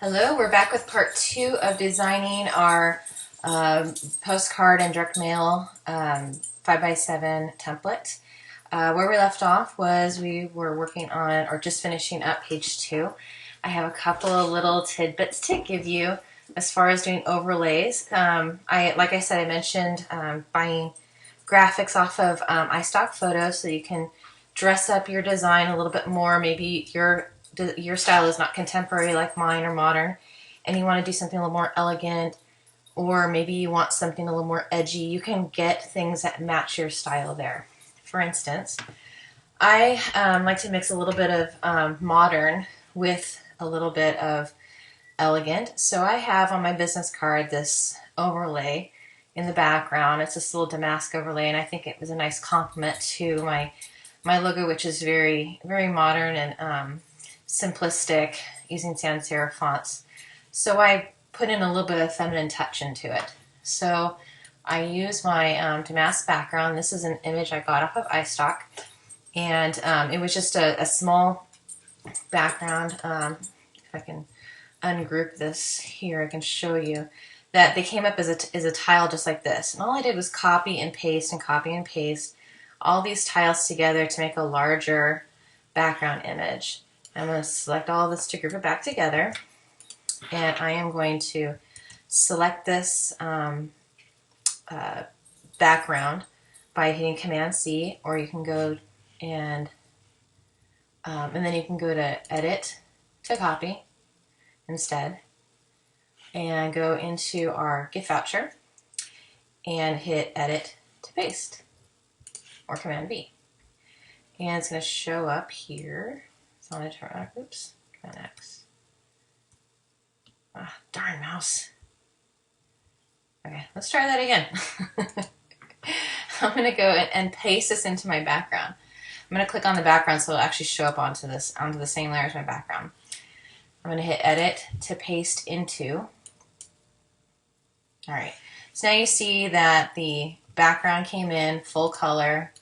Hello, we're back with part 2 of designing our postcard and direct mail 5x7 template. Where we left off was we were working on, or just finishing up page 2. I have a couple of little tidbits to give you as far as doing overlays. Like I said, I mentioned buying graphics off of iStock Photos so you can dress up your design a little bit more. Maybe your style is not contemporary like mine or modern, and you want to do something a little more elegant, or maybe you want something a little more edgy. You can get things that match your style there. For instance, I like to mix a little bit of modern with a little bit of elegant. So I have on my business card this overlay in the background. It's this little damask overlay, and I think it was a nice complement to my logo, which is very, very modern and simplistic, using sans serif fonts. So I put in a little bit of feminine touch into it. So I use my damask background. This is an image I got off of iStock, and it was just a small background. If I can ungroup this here, I can show you that they came up as a tile just like this. And all I did was copy and paste and copy and paste all these tiles together to make a larger background image. I'm going to select all this to group it back together, and I am going to select this background by hitting Command C, or you can go and then you can go to Edit to copy instead, and go into our gift voucher and hit Edit to paste, or Command V, and it's going to show up here. So I'm going to turn, oops, Command X. Ah, darn mouse. Okay, let's try that again. I'm going to go and paste this into my background. I'm going to click on the background so it'll actually show up onto the same layer as my background. I'm going to hit Edit to paste into. All right, so now you see that the background came in full color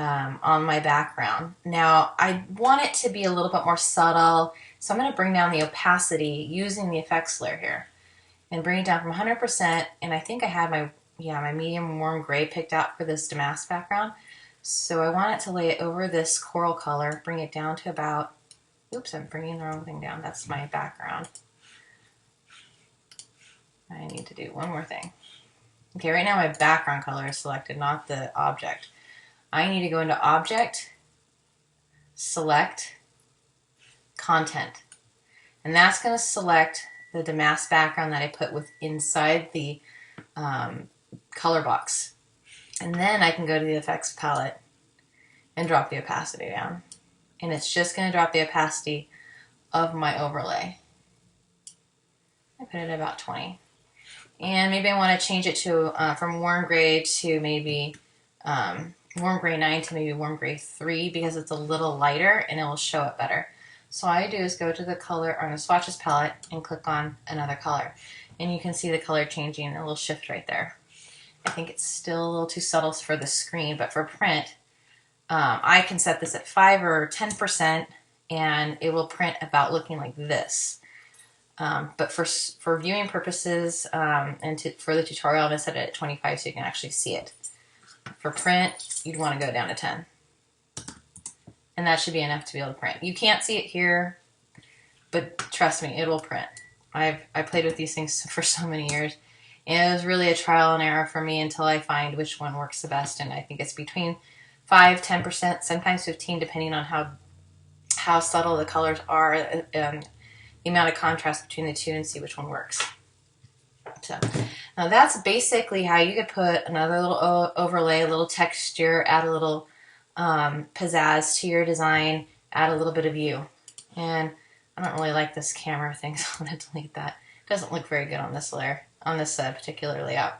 on my background. Now I want it to be a little bit more subtle, so I'm going to bring down the opacity using the effects layer here and bring it down from 100%, and I think I had my medium warm gray picked out for this damask background. So I want it to lay it over this coral color, bring it down to about, oops, I'm bringing the wrong thing down. That's my background. I need to do one more thing. Okay, right now my background color is selected, not the object. I need to go into Object, select Content, and that's going to select the damask background that I put inside the color box. And then I can go to the effects palette and drop the opacity down, and it's just going to drop the opacity of my overlay. I put it at about 20, and maybe I want to change it to from warm gray to maybe warm gray 9 to maybe warm gray 3, because it's a little lighter and it will show it better. So all I do is go to the color on the swatches palette and click on another color, and you can see the color changing, a little shift right there. I think it's still a little too subtle for the screen, but for print I can set this at 5 or 10% and it will print about looking like this. But for viewing purposes and for the tutorial, I'm going to set it at 25 so you can actually see it. For print, you'd want to go down to 10. And that should be enough to be able to print. You can't see it here, but trust me, it will print. I played with these things for so many years, and it was really a trial and error for me until I find which one works the best. And I think it's between 5, 10%, sometimes 15, depending on how subtle the colors are, the amount of contrast between the two, and see which one works. So now that's basically how you could put another little overlay, a little texture, add a little pizzazz to your design, add a little bit of you. And I don't really like this camera thing, so I'm going to delete that. It doesn't look very good on this layer, on this particular layout.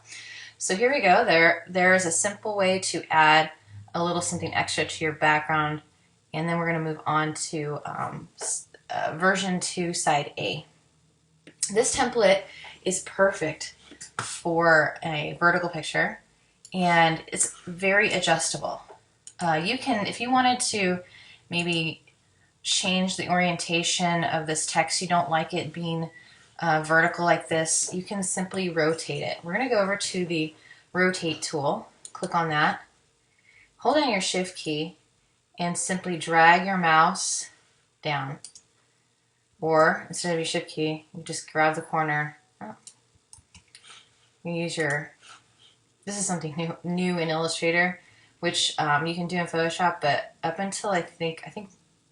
So here we go. There is a simple way to add a little something extra to your background, and then we're going to move on to version 2, side A. This template is perfect for a vertical picture, and it's very adjustable. You can, if you wanted to maybe change the orientation of this text, you don't like it being vertical like this, you can simply rotate it. We're going to go over to the rotate tool, click on that, hold down your shift key, and simply drag your mouse down. Or instead of your shift key, you just grab the corner. Oh. You use your, this is something new in Illustrator, which you can do in Photoshop, but up until I think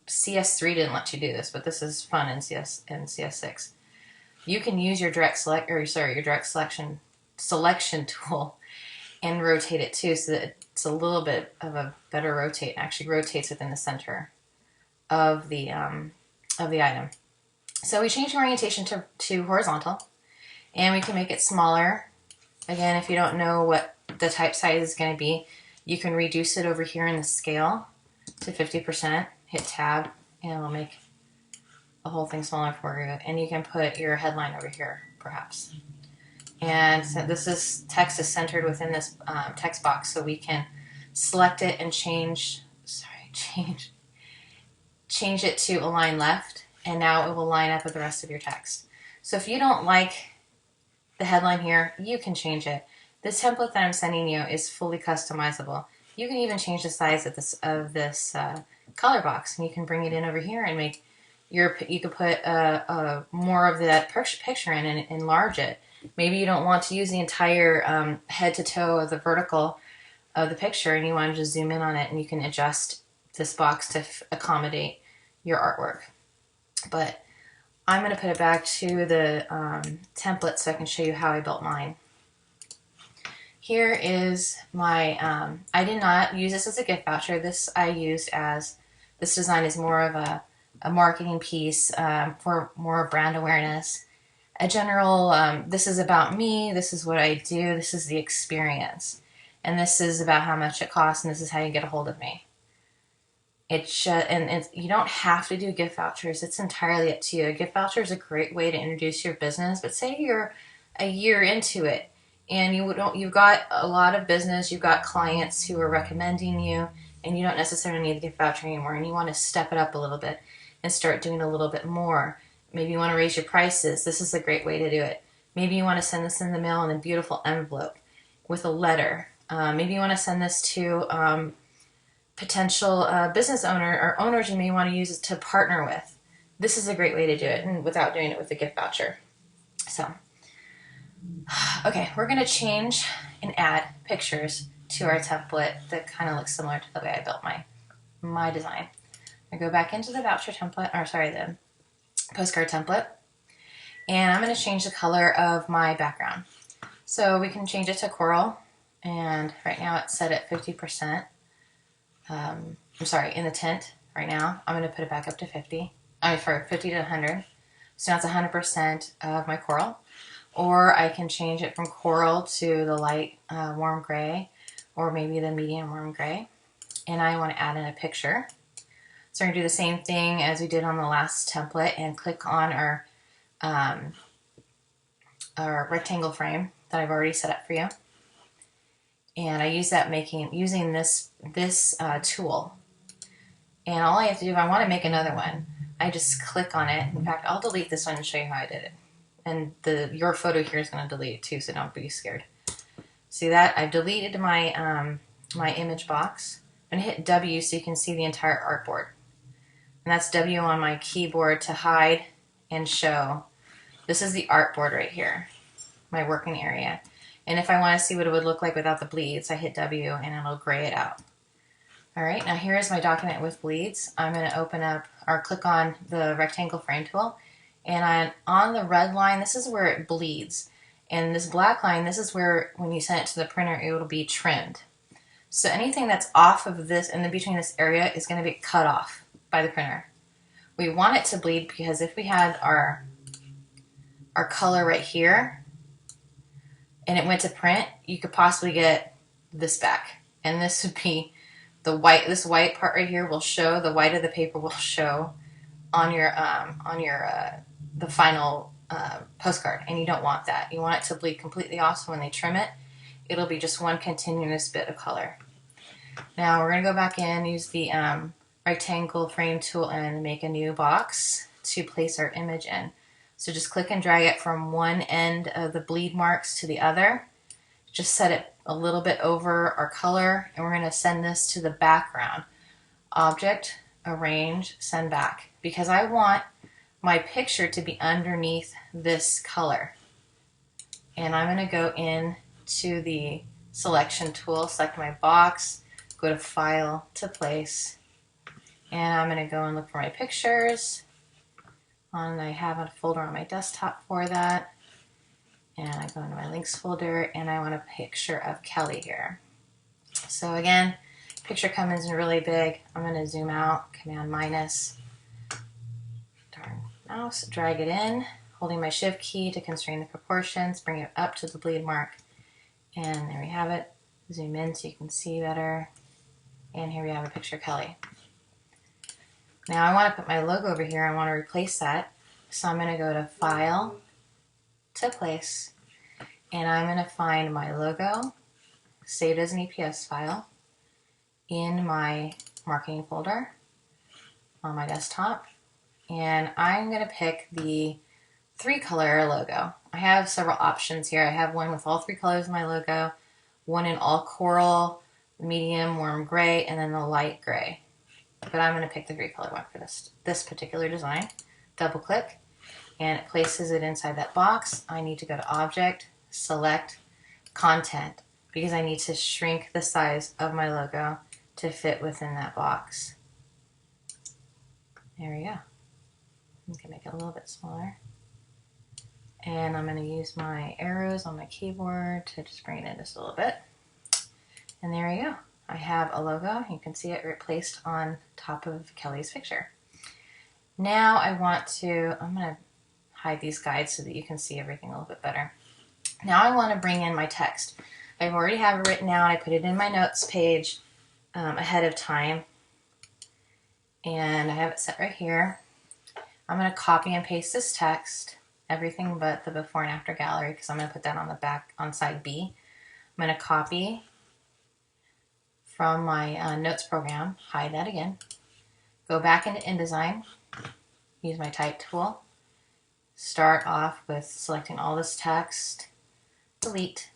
CS3 didn't let you do this, but this is fun in CS6. You can use your direct selection tool and rotate it too, so that it's a little bit of a better rotate. It actually rotates within the center of the item. So we change the orientation to horizontal, and we can make it smaller. Again, if you don't know what the type size is going to be, you can reduce it over here in the scale to 50%. Hit tab, and it'll make the whole thing smaller for you. And you can put your headline over here, perhaps. And so this text is centered within this text box, so we can select it and change it to align left, and now it will line up with the rest of your text. So if you don't like the headline here, you can change it. This template that I'm sending you is fully customizable. You can even change the size of this color box, and you can bring it in over here and make you could put more of that picture in and enlarge it. Maybe you don't want to use the entire head to toe of the vertical of the picture, and you want to just zoom in on it, and you can adjust this box to accommodate your artwork. But I'm going to put it back to the template so I can show you how I built mine. Here is my, I did not use this as a gift voucher. This design is more of a marketing piece for more brand awareness. A general, this is about me, this is what I do, this is the experience. And this is about how much it costs, and this is how you get a hold of me. You don't have to do gift vouchers. It's entirely up to you. A gift voucher is a great way to introduce your business, but say you're a year into it and you've got a lot of business, you've got clients who are recommending you, and you don't necessarily need a gift voucher anymore, and you want to step it up a little bit and start doing a little bit more. Maybe you want to raise your prices. This is a great way to do it. Maybe you want to send this in the mail in a beautiful envelope with a letter. Maybe you want to send this to potential business owner or owners you may want to use it to partner with. This is a great way to do it, and without doing it with a gift voucher. So, okay, we're going to change and add pictures to our template that kind of looks similar to the way I built my design. I go back into the voucher template, or sorry, the postcard template, and I'm going to change the color of my background. So we can change it to coral, and right now it's set at 50%. I'm sorry, in the tint right now. I'm going to put it back up to 50. For 50 to 100. So now it's 100% of my coral. Or I can change it from coral to the light warm gray, or maybe the medium warm gray. And I want to add in a picture. So we're going to do the same thing as we did on the last template and click on our rectangle frame that I've already set up for you. And I use that using this tool. And all I have to do, if I want to make another one, I just click on it. In fact, I'll delete this one and show you how I did it. And your photo here is going to delete it too, so don't be scared. See that? I've deleted my my image box. I'm going to hit W so you can see the entire artboard. And that's W on my keyboard to hide and show. This is the artboard right here, my working area. And if I want to see what it would look like without the bleeds, I hit W and it'll gray it out. All right, now here is my document with bleeds. I'm going to open up or click on the rectangle frame tool. And on the red line, this is where it bleeds. And this black line, this is where when you send it to the printer, it will be trimmed. So anything that's off of this and in between this area is going to be cut off by the printer. We want it to bleed because if we had our color right here, and it went to print, you could possibly get this back. And this would be the white, this white part right here will show, the white of the paper will show on your the final postcard, and you don't want that. You want it to bleed completely off, so when they trim it, it'll be just one continuous bit of color. Now we're going to go back in, use the rectangle frame tool and make a new box to place our image in. So just click and drag it from one end of the bleed marks to the other. Just set it a little bit over our color, and we're going to send this to the background. Object, arrange, send back, because I want my picture to be underneath this color. And I'm going to go in to the selection tool, select my box, go to File, to Place, and I'm going to go and look for my pictures. I have a folder on my desktop for that, and I go into my links folder, and I want a picture of Kelly here. So again, picture comes in really big. I'm going to zoom out, Command minus, darn mouse, drag it in, holding my Shift key to constrain the proportions, bring it up to the bleed mark, and there we have it. Zoom in so you can see better, and here we have a picture of Kelly. Now I want to put my logo over here. I want to replace that, so I'm going to go to File, to Place, and I'm going to find my logo, saved as an EPS file, in my marketing folder on my desktop, and I'm going to pick the 3-color logo. I have several options here. I have one with all 3 colors of my logo, one in all coral, medium, warm gray, and then the light gray. But I'm going to pick the 3-color one for this particular design. Double click, and it places it inside that box. I need to go to Object, Select, Content, because I need to shrink the size of my logo to fit within that box. There we go. I can make it a little bit smaller. And I'm going to use my arrows on my keyboard to just bring it in just a little bit. And there we go. I have a logo. You can see it replaced on top of Kelly's picture. Now I'm going to hide these guides so that you can see everything a little bit better. Now I want to bring in my text. I've already have it written out. I put it in my notes page ahead of time. And I have it set right here. I'm going to copy and paste this text, everything but the before and after gallery, because I'm going to put that on the back on side B. I'm going to copy from my notes program, hide that again, go back into InDesign, use my type tool, start off with selecting all this text, delete,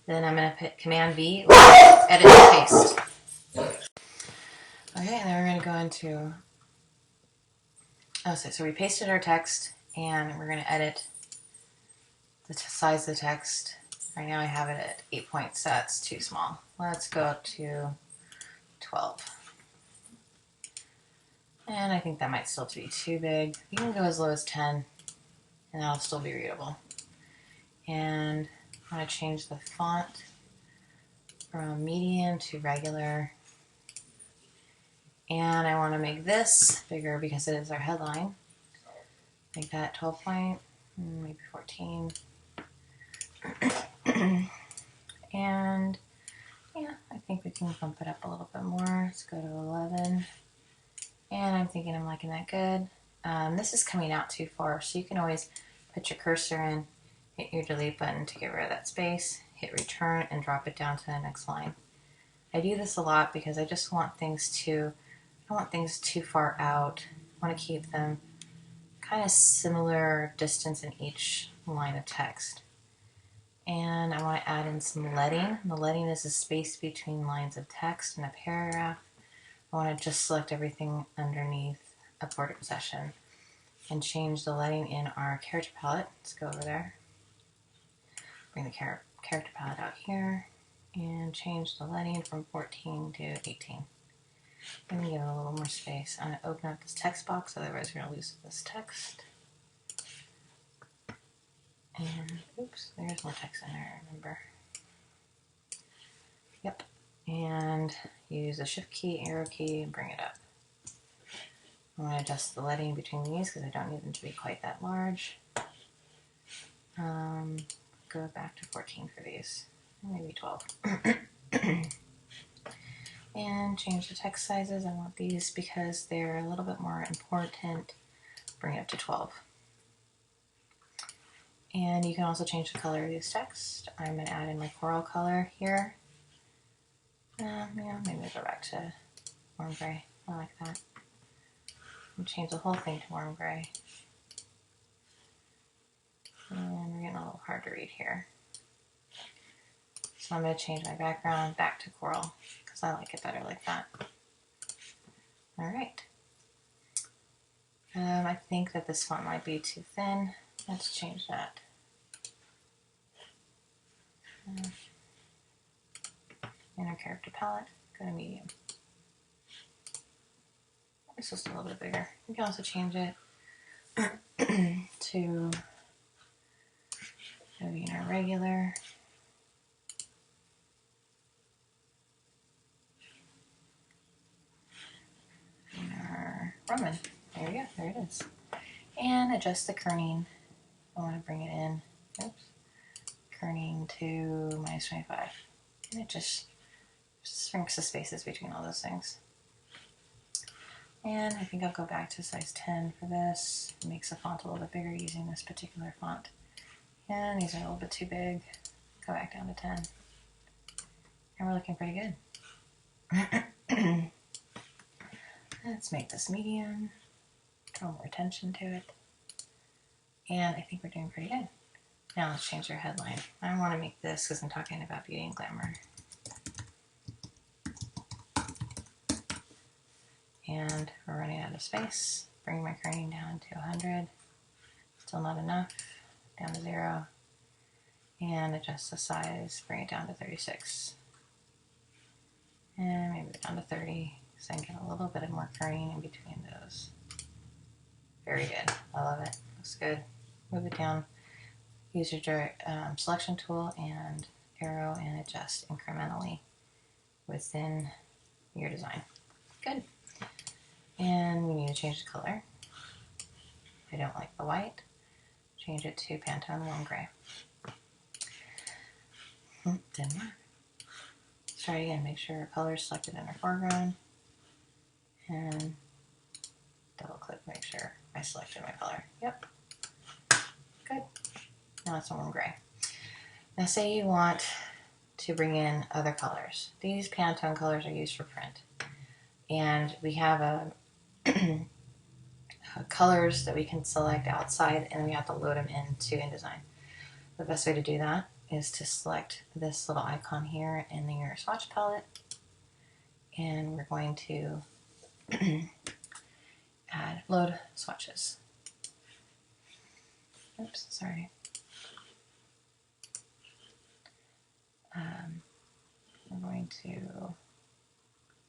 then I'm going to hit Command V, edit and paste. Okay, and then we're going to go into, so we pasted our text, and we're going to edit the size of the text. Right now I have it at 8 points, so that's too small. Let's go to 12. And I think that might still be too big. You can go as low as 10, and that'll still be readable. And I'm going to change the font from medium to regular. And I want to make this bigger because it is our headline. Make that 12 point, maybe 14. And yeah, I think we can bump it up a little bit more. Let's go to 11. And I'm thinking I'm liking that good. This is coming out too far, so you can always put your cursor in, hit your delete button to get rid of that space, hit return, and drop it down to the next line. I do this a lot because I just want things to, I don't want things too far out. I want to keep them kind of similar distance in each line of text. And I want to add in some leading. The leading is the space between lines of text in a paragraph. I want to just select everything underneath a border possession and change the leading in our character palette. Let's go over there. Bring the character palette out here and change the leading from 14 to 18. Let me give it a little more space. I'm going to open up this text box, otherwise we're going to lose this text. And, oops, there's more text in there, remember. Yep. And use the Shift key, arrow key, and bring it up. I'm going to adjust the leading between these because I don't need them to be quite that large. Go back to 14 for these, maybe 12. And change the text sizes. I want these because they're a little bit more important. Bring it up to 12. And you can also change the color of this text. I'm going to add in my coral color here. Yeah, maybe we'll go back to warm gray. I like that. I'm change the whole thing to warm gray. And we're getting a little hard to read here. So I'm going to change my background back to coral because I like it better like that. All right. I think that this font might be too thin. Let's change that. Inner character palette, go to medium. It's just a little bit bigger. You can also change it to maybe in our regular. In our Roman. There we go, there it is. And adjust the kerning. I want to bring it in. Oops. Kerning to -25. And it just shrinks the spaces between all those things. And I think I'll go back to size 10 for this. It makes the font a little bit bigger using this particular font. And these are a little bit too big. Go back down to 10. And we're looking pretty good. Let's make this medium. Draw more attention to it. And I think we're doing pretty good. Now let's change our headline. I want to make this because I'm talking about beauty and glamour. And we're running out of space. Bring my kerning down to 100. Still not enough. Down to 0. And adjust the size. Bring it down to 36. And maybe down to 30. So I can get a little bit of more kerning in between those. Very good. I love it. Looks good. Move it down. Use your selection tool and arrow and adjust incrementally within your design. Good. And we need to change the color. I don't like the white. Change it to Pantone Warm Gray. Didn't work. Let's try it again. Make sure our color is selected in our foreground. And double click, make sure I selected my color. Yep. Good. Now it's a warm gray. Now say you want to bring in other colors. These Pantone colors are used for print. And we have colors that we can select outside and we have to load them into InDesign. The best way to do that is to select this little icon here in your swatch palette. And we're going to add load swatches. Oops, sorry. We're going to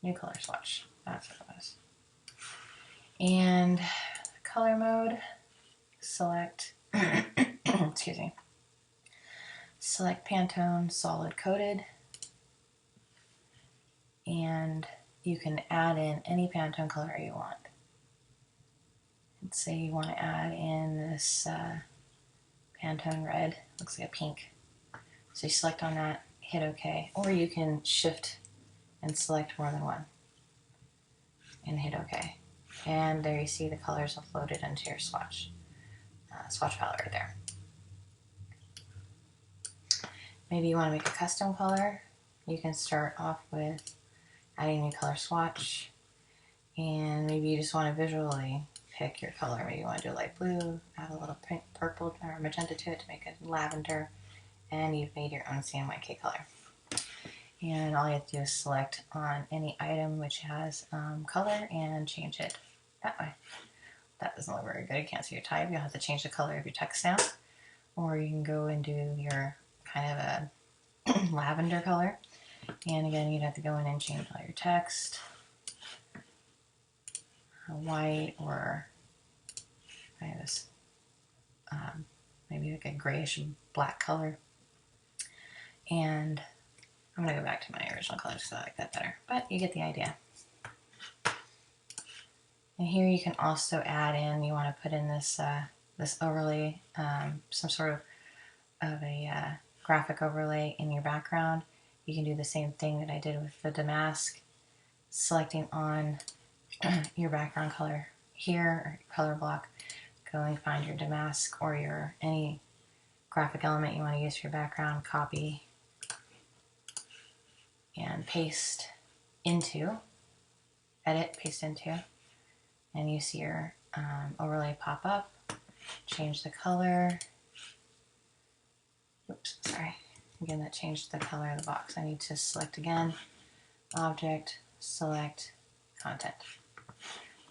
new color swatch. That's what it was. And color mode, select, excuse me, select Pantone solid coated. And you can add in any Pantone color you want. Let's say you want to add in this Pantone red, looks like a pink. So you select on that, hit OK, or you can shift and select more than one and hit OK. And there you see the colors have loaded into your swatch palette right there. Maybe you want to make a custom color. You can start off with adding a new color swatch, and maybe you just want to visually pick your color. Maybe you want to do light blue, add a little pink, purple or magenta to it to make it lavender, and you've made your own CMYK color. And all you have to do is select on any item which has color and change it that way. That doesn't look very good. You can't see your type. You'll have to change the color of your text now. Or you can go and do your kind of a lavender color. And again, you'd have to go in and change all your text. White or kind of this, maybe like a grayish black color. And I'm going to go back to my original color because I like that better. But you get the idea. And here you can also add in, you want to put in this this overlay, some sort of a graphic overlay in your background. You can do the same thing that I did with the damask, selecting on your background color here, or your color block, go and find your damask or your any graphic element you want to use for your background, copy and paste into edit, paste into, and you see your overlay pop up. Change the color. Oops, sorry. Again, that changed the color of the box. I need to select again, object, select, content.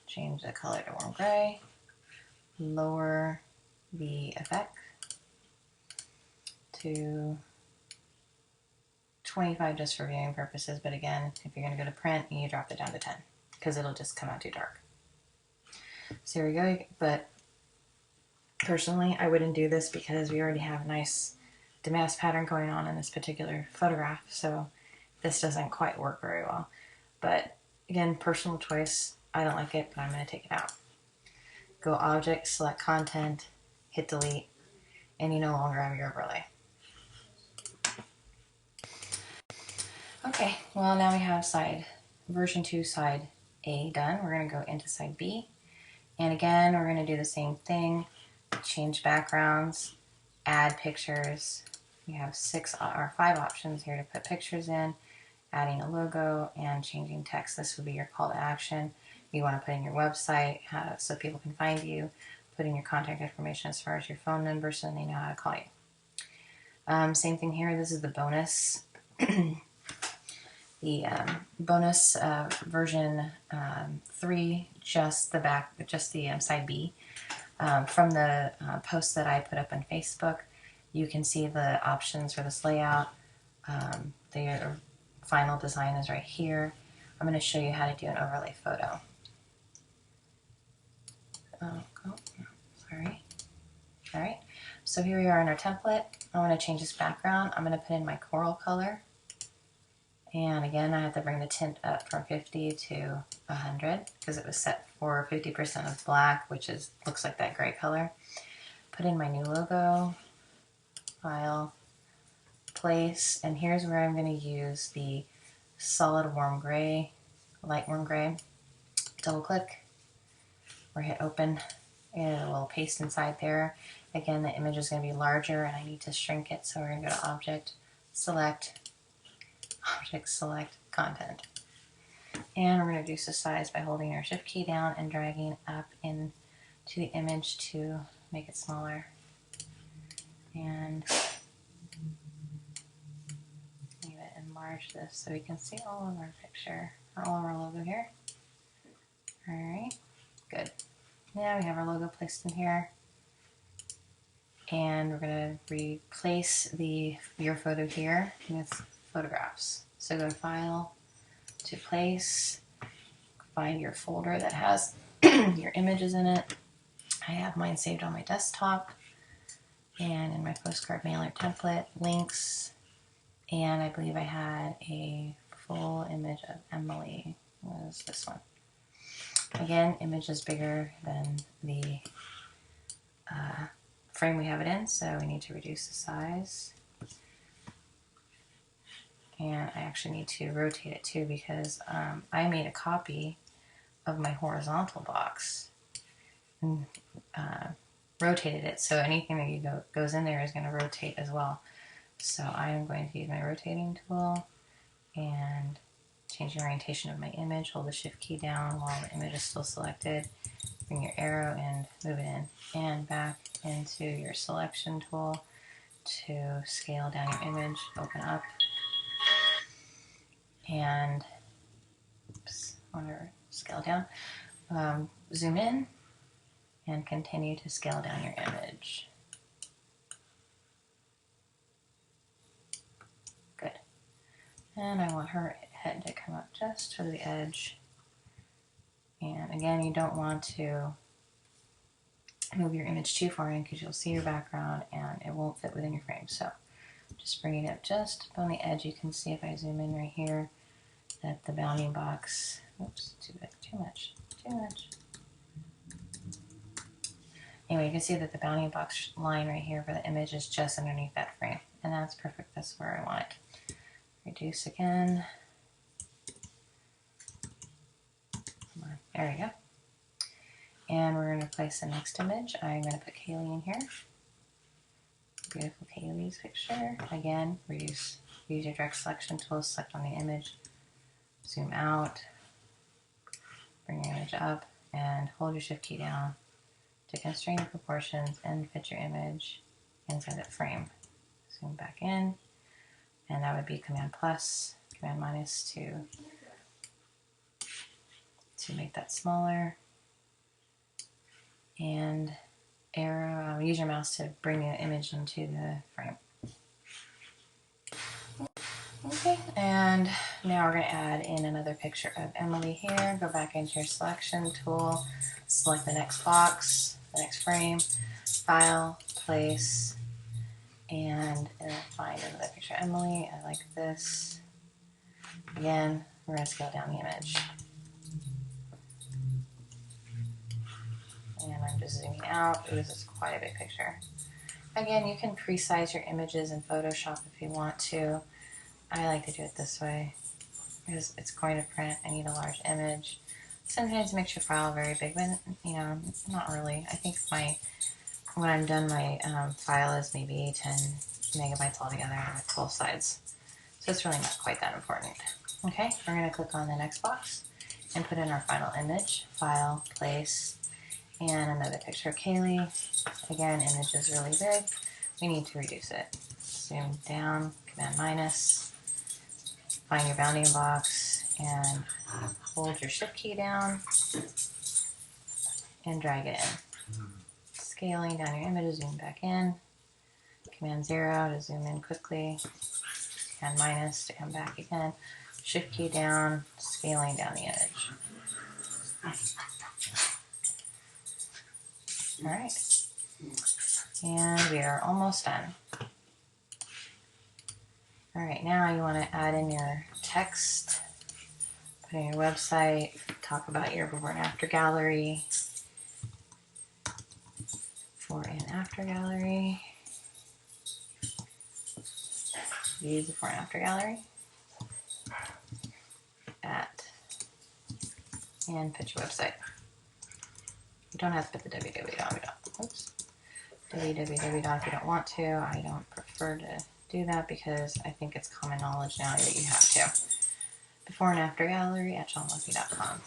Change the color to warm gray. Lower the effect to 25 just for viewing purposes, but again, if you're going to go to print, you drop it down to 10 because it'll just come out too dark. So here we go, but personally, I wouldn't do this because we already have a nice damask pattern going on in this particular photograph, so this doesn't quite work very well. But again, personal choice. I don't like it, but I'm going to take it out. Go object, select content, hit delete, and you no longer have your overlay. Okay, well now we have version 2 side A done. We're going to go into side B. And again, we're going to do the same thing. Change backgrounds, add pictures. We have 5 options here to put pictures in, adding a logo, and changing text. This would be your call to action. You want to put in your website so people can find you, put in your contact information as far as your phone number so they know how to call you. Same thing here. This is the bonus. The bonus version 3, just the side B. From the post that I put up on Facebook, you can see the options for this layout. The final design is right here. I'm going to show you how to do an overlay photo. Sorry. All right, so here we are in our template. I want to change this background. I'm going to put in my coral color. And again, I have to bring the tint up from 50 to 100 because it was set for 50% of black, which looks like that gray color. Put in my new logo, file, place, and here's where I'm going to use the solid warm gray, light warm gray. Double click or hit open. It will paste inside there. Again, the image is going to be larger and I need to shrink it, so we're going to go to object, select, content. And we're going to reduce the size by holding our shift key down and dragging up into the image to make it smaller. And I'm going to enlarge this so we can see all of our picture, all of our logo here. Alright, good. Now we have our logo placed in here. And we're going to replace your photo here with photographs. So go to File, to Place, find your folder that has your images in it. I have mine saved on my desktop and in my postcard mailer template, links, and I believe I had a full image of Emily. What was this one? Again, image is bigger than the frame we have it in, so we need to reduce the size. And I actually need to rotate it too because I made a copy of my horizontal box and rotated it, so anything that goes in there is going to rotate as well. So I am going to use my rotating tool and change the orientation of my image. Hold the shift key down while the image is still selected. Bring your arrow and move it in and back into your selection tool to scale down your image. Open up and scale down. Zoom in and continue to scale down your image. Good. And I want her head to come up just to the edge. And again, you don't want to move your image too far in because you'll see your background and it won't fit within your frame. So just bring it up just on the edge. You can see if I zoom in right here that the bounding box, oops, too much. Anyway, you can see that the bounding box line right here for the image is just underneath that frame. And that's perfect, that's where I want it. Reduce again. Come on, there we go. And we're going to place the next image. I'm going to put Kaylee in here. Beautiful Kaylee's picture. Again, use your direct selection tool, select on the image, zoom out, bring your image up and hold your shift key down to constrain the proportions and fit your image inside that frame. Zoom back in, and that would be Command plus, Command minus to make that smaller, and arrow, use your mouse to bring the image into the frame. Okay, and now we're going to add in another picture of Emily here. Go back into your selection tool, select the next box, the next frame, file, place, and find another picture of Emily. I like this. Again, we're going to scale down the image. And I'm just zooming out. Ooh, this is quite a big picture. Again, you can pre-size your images in Photoshop if you want to. I like to do it this way because it's going to print. I need a large image. Sometimes it makes your file very big, but you know, not really. I think when I'm done, my file is maybe 10 megabytes altogether on both sides. So it's really not quite that important. Okay, we're going to click on the next box and put in our final image, file, place, and another picture of Kaylee. Again, image is really big. We need to reduce it. Zoom down, Command minus. Find your bounding box and hold your shift key down and drag it in. Scaling down your image, zoom back in. Command 0 to zoom in quickly. Command minus to come back again. Shift key down, scaling down the image. Alright. And we are almost done. Alright, now you want to add in your text, put in your website, talk about your before and after gallery. Before and after gallery. Use before and after gallery. And put your website. You don't have to put the www. Oops. www if you don't want to. I don't prefer to do that because I think it's common knowledge now that you have to. Before and after gallery at seanlucky.com.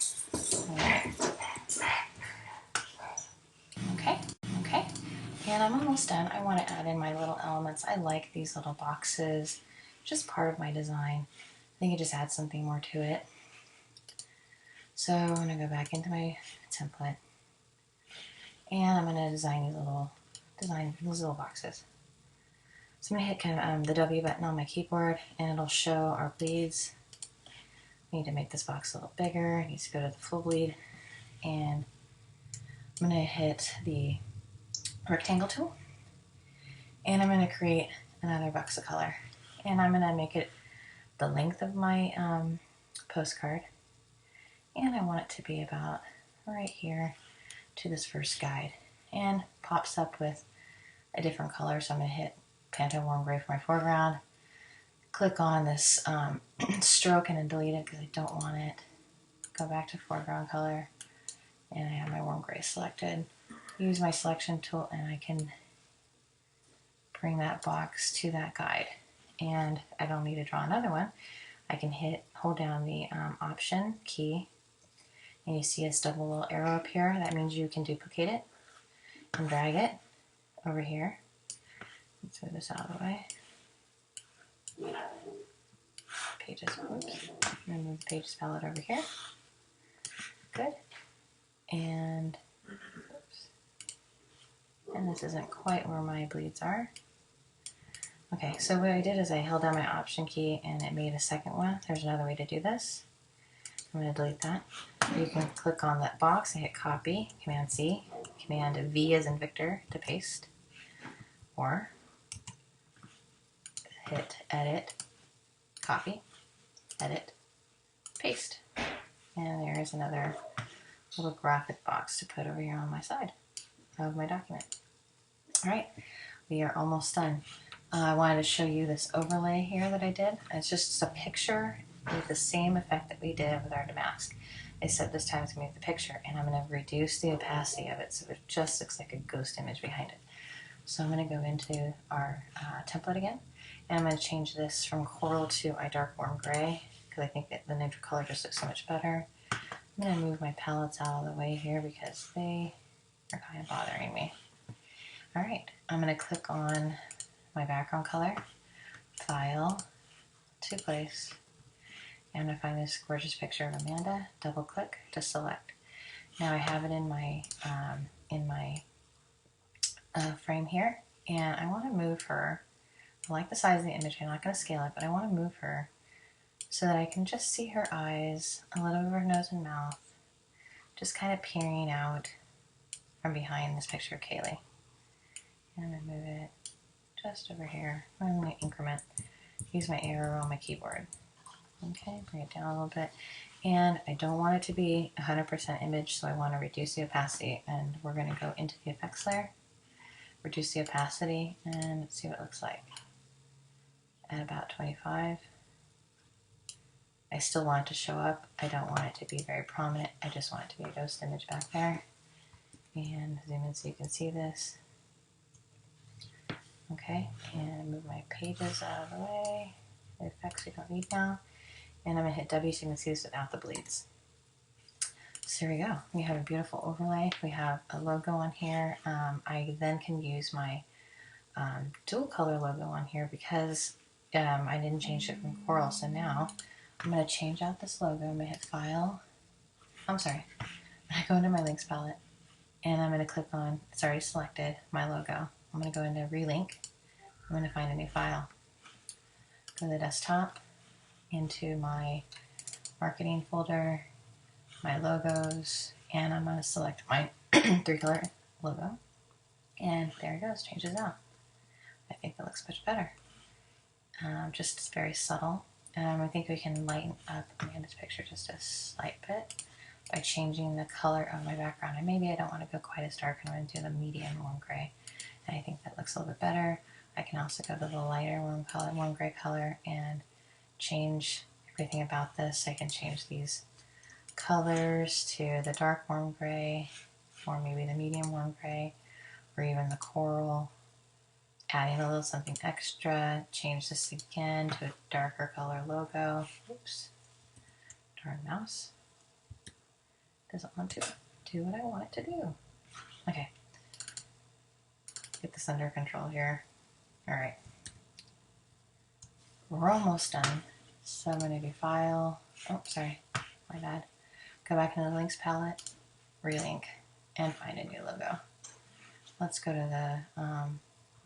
Okay. And I'm almost done. I want to add in my little elements. I like these little boxes. Just part of my design. I think it just adds something more to it. So I'm going to go back into my template. And I'm going to design these little boxes. So I'm going to hit the W button on my keyboard, and it'll show our bleeds. We need to make this box a little bigger. It needs to go to the full bleed. And I'm going to hit the rectangle tool. And I'm going to create another box of color. And I'm going to make it the length of my postcard. And I want it to be about right here to this first guide. And pops up with a different color. So I'm going to hit Pantone Warm Gray for my foreground. Click on this stroke and then delete it because I don't want it. Go back to foreground color. And I have my warm gray selected. Use my selection tool and I can bring that box to that guide. And I don't need to draw another one. I can hold down the Option key, and you see this double little arrow up here. That means you can duplicate it and drag it over here. Let's move this out of the way. Pages, oops. And move the Pages palette over here. Good. And oops. And this isn't quite where my bleeds are. Okay, so what I did is I held down my Option key and it made a second one. There's another way to do this. I'm going to delete that. You can click on that box and hit Copy, Command C, Command V as in Victor to paste, or hit Edit, Copy, Edit, Paste. And there's another little graphic box to put over here on my side of my document. Alright, we are almost done. I wanted to show you this overlay here that I did. It's just a picture with the same effect that we did with our damask. I said this time it's going to be the picture, and I'm going to reduce the opacity of it so it just looks like a ghost image behind it. So I'm going to go into our template again, and I'm going to change this from coral to a dark warm gray because I think that the neutral color just looks so much better. I'm going to move my palettes out of the way here because they are kind of bothering me. All right, I'm going to click on my background color, File, to Place. I'm going to find this gorgeous picture of Amanda, double click to select. Now I have it in my frame here, and I want to move her. I like the size of the image. I'm not going to scale it, but I want to move her so that I can just see her eyes, a little bit of her nose and mouth, just kind of peering out from behind this picture of Kaylee. And I'm going to move it just over here. I'm going to increment, use my arrow on my keyboard. Okay, bring it down a little bit. And I don't want it to be 100% image, so I want to reduce the opacity. And we're going to go into the effects layer, reduce the opacity, and let's see what it looks like. At about 25. I still want it to show up. I don't want it to be very prominent. I just want it to be a ghost image back there. And zoom in so you can see this. Okay, and move my pages out of the way. The effects we don't need now. And I'm going to hit W so you can see this without the bleeds. So here we go. We have a beautiful overlay. We have a logo on here. I then can use my dual color logo on here because I didn't change it from Coral. So now I'm going to change out this logo. I'm going to hit File. I'm sorry. I go into my links palette and I'm going to click on, it's already selected, my logo. I'm going to go into Relink. I'm going to find a new file. Go to the desktop, into my marketing folder, my logos, and I'm going to select my 3-color logo. And there it goes, changes out. I think that looks much better. Just very subtle. I think we can lighten up Amanda's picture just a slight bit by changing the color of my background. And maybe I don't want to go quite as dark, and I'm going to do the medium warm gray. And I think that looks a little bit better. I can also go to the lighter warm gray color, and change everything about this. I can change these colors to the dark warm gray, or maybe the medium warm gray, or even the coral. Adding a little something extra, change this again to a darker color logo. Oops, darn mouse. Doesn't want to do what I want it to do. Okay, get this under control here. All right, we're almost done. So I'm going to do File. Oh, sorry, my bad. Go back into the Links palette, Relink, and find a new logo. Let's go to the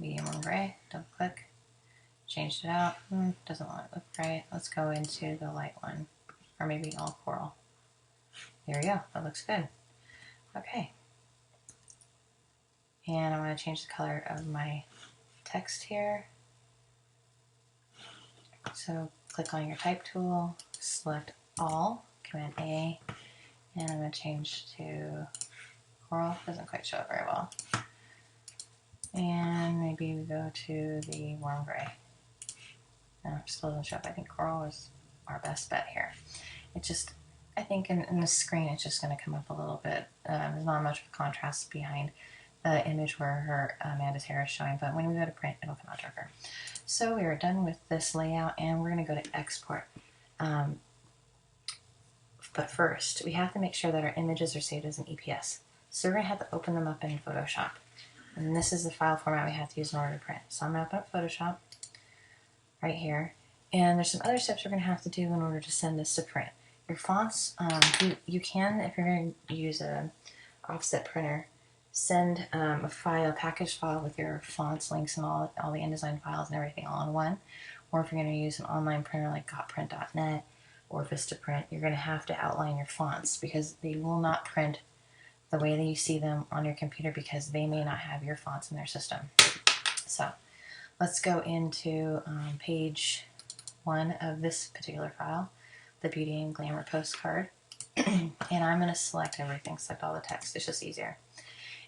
medium warm gray, double click, changed it out, doesn't want it to look right. Let's go into the light one, or maybe all coral. There we go, that looks good. Okay. And I'm going to change the color of my text here. So click on your type tool, select all, Command A, and I'm going to change to coral. Doesn't quite show up very well. And maybe we go to the warm gray. No, still doesn't show up. I think coral is our best bet here. It just, I think in the screen it's just going to come up a little bit. There's not much of a contrast behind the image where her Amanda's hair is showing, but when we go to print, it'll come out darker. So we are done with this layout, and we're going to go to export. But first, we have to make sure that our images are saved as an EPS. So we're going to have to open them up in Photoshop. And this is the file format we have to use in order to print. So I'm going to open up Photoshop right here. And there's some other steps we're going to have to do in order to send this to print. Your fonts, you can, if you're going to use a offset printer, send a file, package file with your fonts, links, and all the InDesign files and everything all in one. Or if you're going to use an online printer like gotprint.net or Vistaprint, you're going to have to outline your fonts because they will not print the way that you see them on your computer because they may not have your fonts in their system. So let's go into page 1 of this particular file, the Beauty and Glamour Postcard. And I'm going to select everything, select all the text. It's just easier.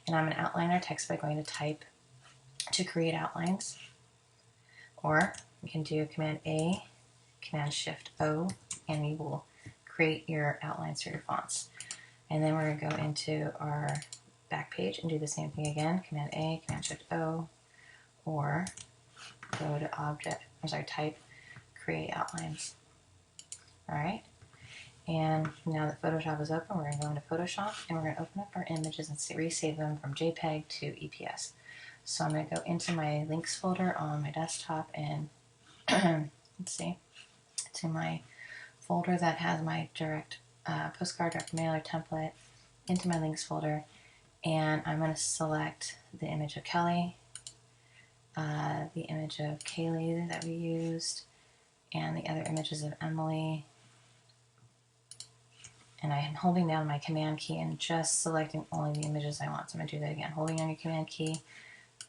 And I'm going to outline our text by going to Type to create outlines. Or you can do Command A, Command Shift O, and you will create your outlines for your fonts. And then we're going to go into our back page and do the same thing again. Command A, Command Shift O, or go to Type, Create Outlines. All right. And now that Photoshop is open, we're going to go into Photoshop and we're going to open up our images and resave them from JPEG to EPS. So I'm going to go into my links folder on my desktop and let's see, to my folder that has my direct postcard, direct mailer template, into my links folder, and I'm going to select the image of Kelly, the image of Kaylee that we used, and the other images of Emily. And I am holding down my command key and just selecting only the images I want. So I'm going to do that again. Holding down your command key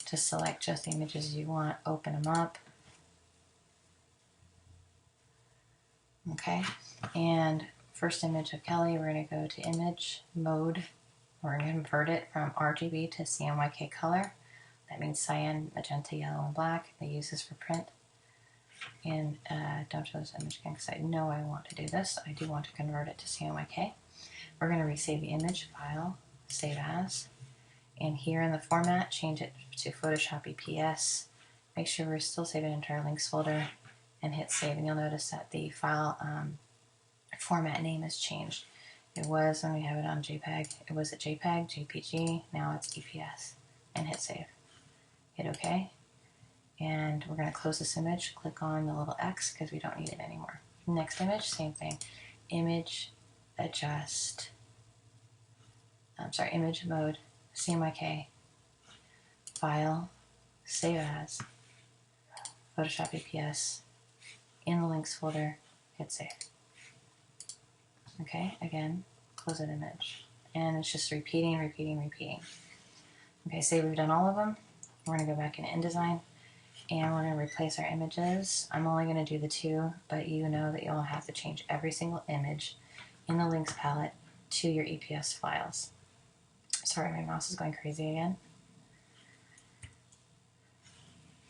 to select just the images you want. Open them up. Okay. And first image of Kelly, we're going to go to image mode. We're going to convert it from RGB to CMYK color. That means cyan, magenta, yellow, and black. They use this for print. And don't show this image again because I know I want to do this. I do want to convert it to CMYK. We're going to resave the image, file, save as, and here in the format, change it to Photoshop EPS. Make sure we're still saving into our links folder and hit save, and you'll notice that the file format name has changed. It was, when we have it on JPEG, it was a JPEG, JPG, now it's EPS, and hit save. Hit OK. And we're going to close this image, click on the little X because we don't need it anymore. Next image, same thing. Image, adjust, image mode, CMYK, file, save as, Photoshop EPS, in the links folder, hit save. Okay, again, close that image. And it's just repeating. Okay, say we've done all of them. We're going to go back into InDesign. And we're going to replace our images. I'm only going to do the 2, but you know that you'll have to change every single image in the links palette to your EPS files. Sorry, my mouse is going crazy again.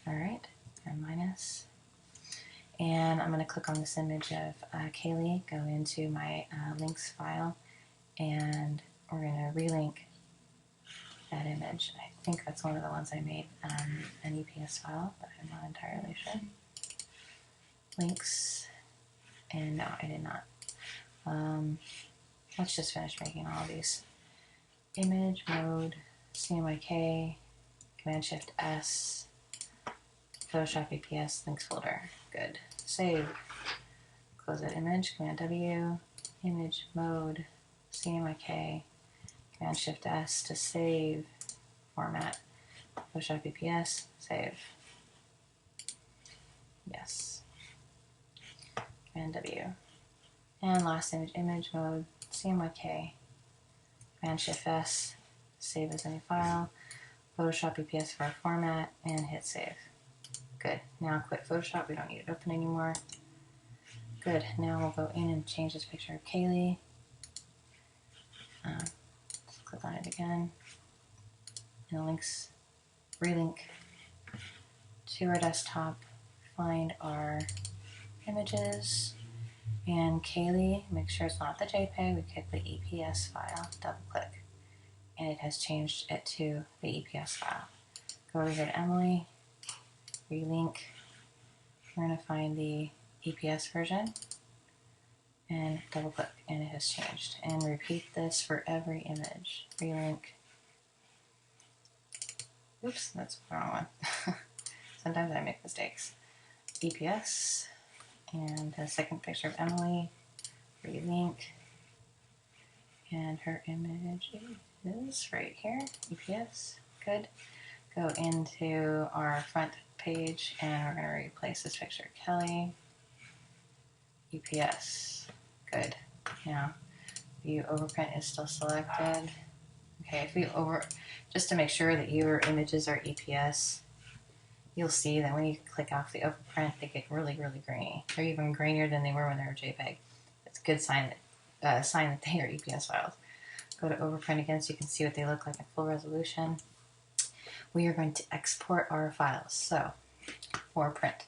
Alright, and minus. And I'm going to click on this image of Kaylee, go into my links file, and we're going to relink that image. I think that's one of the ones I made an EPS file, but I'm not entirely sure. Links, and no, I did not. Let's just finish making all of these. Image, mode, CMYK, Command Shift S, Photoshop EPS, links folder. Good. Save. Close that image, Command W, image, mode, CMYK, Command Shift S to save, format, Photoshop EPS, save. Yes. Command W. And last image mode, CMYK, Command Shift S, save as any file, Photoshop EPS for our format, and hit save. Good. Now quit Photoshop, we don't need it open anymore. Good. Now we'll go in and change this picture of Kaylee. Click on it again. And the links, relink to our desktop, find our images, and Kaylee, make sure it's not the JPEG, we click the EPS file, double click, and it has changed it to the EPS file. Go over here to Emily, relink, we're going to find the EPS version, and double click, and it has changed. And repeat this for every image. Relink. Oops, that's the wrong one. Sometimes I make mistakes. EPS, and the second picture of Emily, relink, and her image is right here, EPS, good. Go into our front page, and we're going to replace this picture of Kelly, EPS, good. Now, view overprint is still selected. Okay, if we just to make sure that your images are EPS, you'll see that when you click off the overprint, they get really, really grainy. They're even grainier than they were when they were JPEG. It's a good sign that they are EPS files. Go to overprint again so you can see what they look like in full resolution. We are going to export our files, so for print.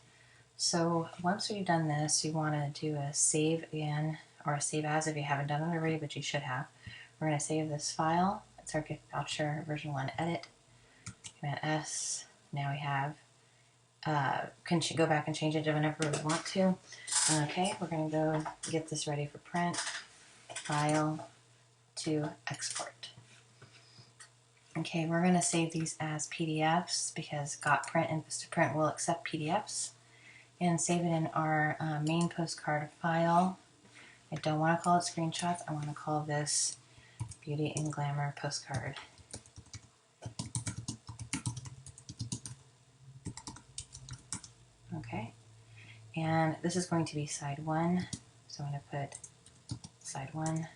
So once we've done this, you want to do a save in, or a save as if you haven't done it already, but you should have. We're going to save this file. It's our gift voucher version 1 edit. Command S. Now we have, can go back and change it to whenever we want to. Okay, we're going to go get this ready for print. File to Export. Okay, we're going to save these as PDFs because GotPrint and Vistaprint will accept PDFs, and save it in our main postcard file. I don't want to call it screenshots. I want to call this Beauty and Glamour Postcard. Okay, and this is going to be side 1, so I'm going to put side 1.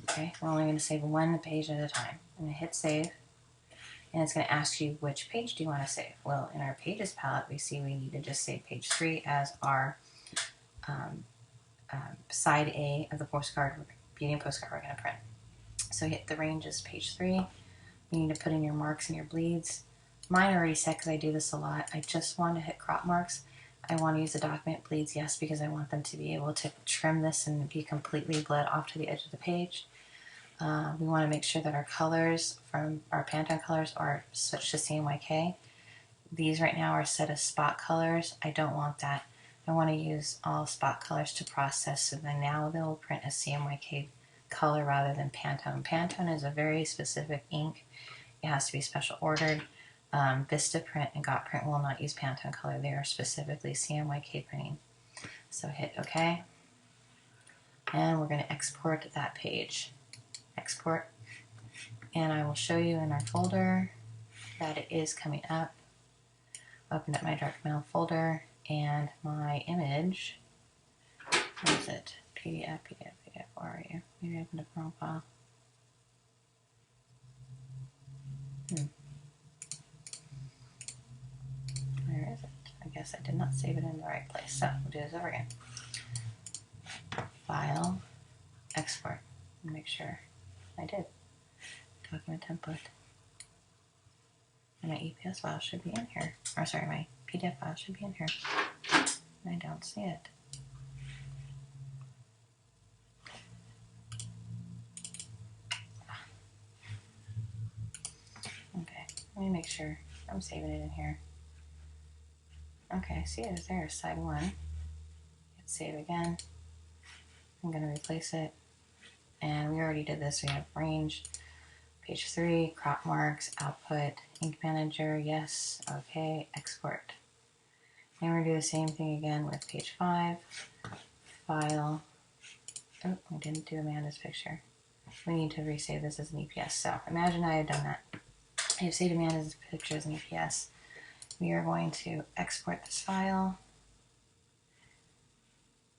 Okay, we're only going to save one page at a time. I'm going to hit save, and it's going to ask you which page do you want to save. Well, in our pages palette, we see we need to just save page 3 as our side A of the postcard, Beauty and Postcard we're going to print. So hit the range as page 3. You need to put in your marks and your bleeds. Mine are already set because I do this a lot. I just want to hit crop marks. I want to use the document bleeds, yes, because I want them to be able to trim this and be completely bled off to the edge of the page. We want to make sure that our colors from our Pantone colors are switched to CMYK. These right now are set as spot colors. I don't want that. I want to use all spot colors to process, so then now they'll print a CMYK color rather than Pantone. Pantone is a very specific ink. It has to be special ordered. Vistaprint and GotPrint will not use Pantone color. They are specifically CMYK printing. So hit OK. And we're going to export that page. Export. And I will show you in our folder that it is coming up. Open up my direct mail folder, and my image, where is it? PDF, where are you? Maybe I opened up the wrong file. Where is it? I guess I did not save it in the right place. So we'll do this over again. File, export. Make sure I did. Document template. And my EPS file should be in here. Or sorry, my PDF file should be in here. I don't see it. Okay, let me make sure I'm saving it in here. Okay, see it is there, side 1. Hit save again. I'm going to replace it. And we already did this. We have range, page 3, crop marks, output, ink manager, yes, okay, export. And we're going to do the same thing again with page 5, file. Oh, we didn't do Amanda's picture. We need to resave this as an EPS. So imagine I had done that. I have saved Amanda's picture as an EPS. We are going to export this file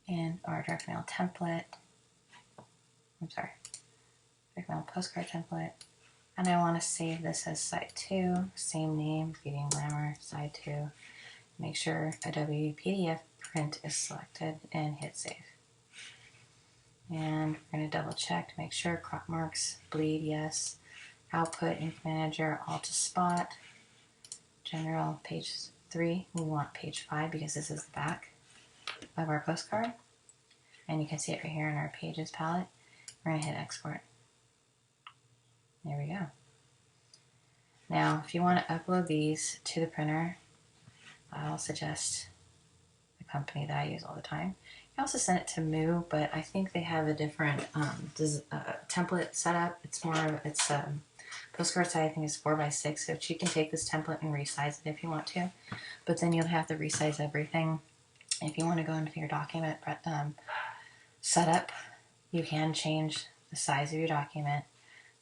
in our direct mail template. I'm sorry, direct mail postcard template. And I want to save this as side 2, same name, Beauty and Glamour, side 2. Make sure Adobe PDF print is selected and hit save. And we're going to double check to make sure crop marks, bleed, yes. Output, ink manager, all to spot. General, page 3. We want page 5 because this is the back of our postcard. And you can see it right here in our pages palette. We're going to hit export. There we go. Now, if you want to upload these to the printer, I'll suggest the company that I use all the time. You also send it to Moo, but I think they have a different template setup. It's more of, it's postcard size, I think is 4x6, so you can take this template and resize it if you want to, but then you'll have to resize everything. If you want to go into your document setup, you can change the size of your document.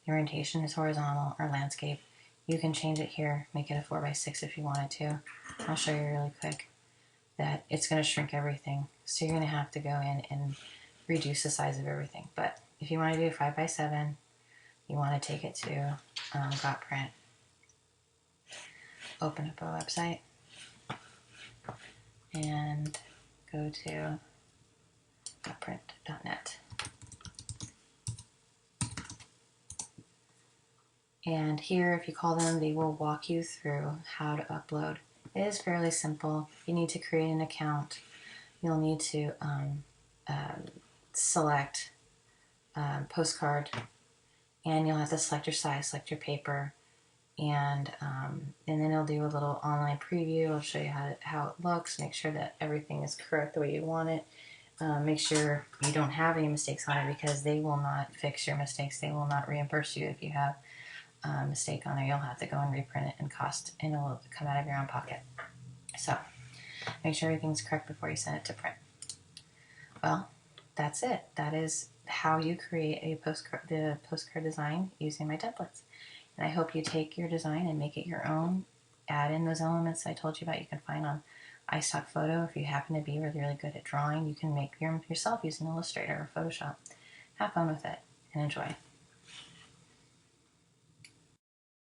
The orientation is horizontal or landscape. You can change it here, make it a 4x6 if you wanted to. I'll show you really quick that it's going to shrink everything. So you're going to have to go in and reduce the size of everything. But if you want to do 5x7, you want to take it to GotPrint. Open up a website and go to gotprint.net. And here, if you call them, they will walk you through how to upload. It is fairly simple. You need to create an account. You'll need to select postcard, and you'll have to select your size, select your paper, and then it'll do a little online preview. It'll show you how it looks, make sure that everything is correct the way you want it. Make sure you don't have any mistakes on it, because they will not fix your mistakes. They will not reimburse you if you have a mistake on there. You'll have to go and reprint it and it'll come out of your own pocket. So make sure everything's correct before you send it to print. Well, that's it. That is how you create the postcard design using my templates. And I hope you take your design and make it your own. Add in those elements I told you about. You can find on iStock Photo. If you happen to be really, really good at drawing, you can make them yourself using Illustrator or Photoshop. Have fun with it and enjoy.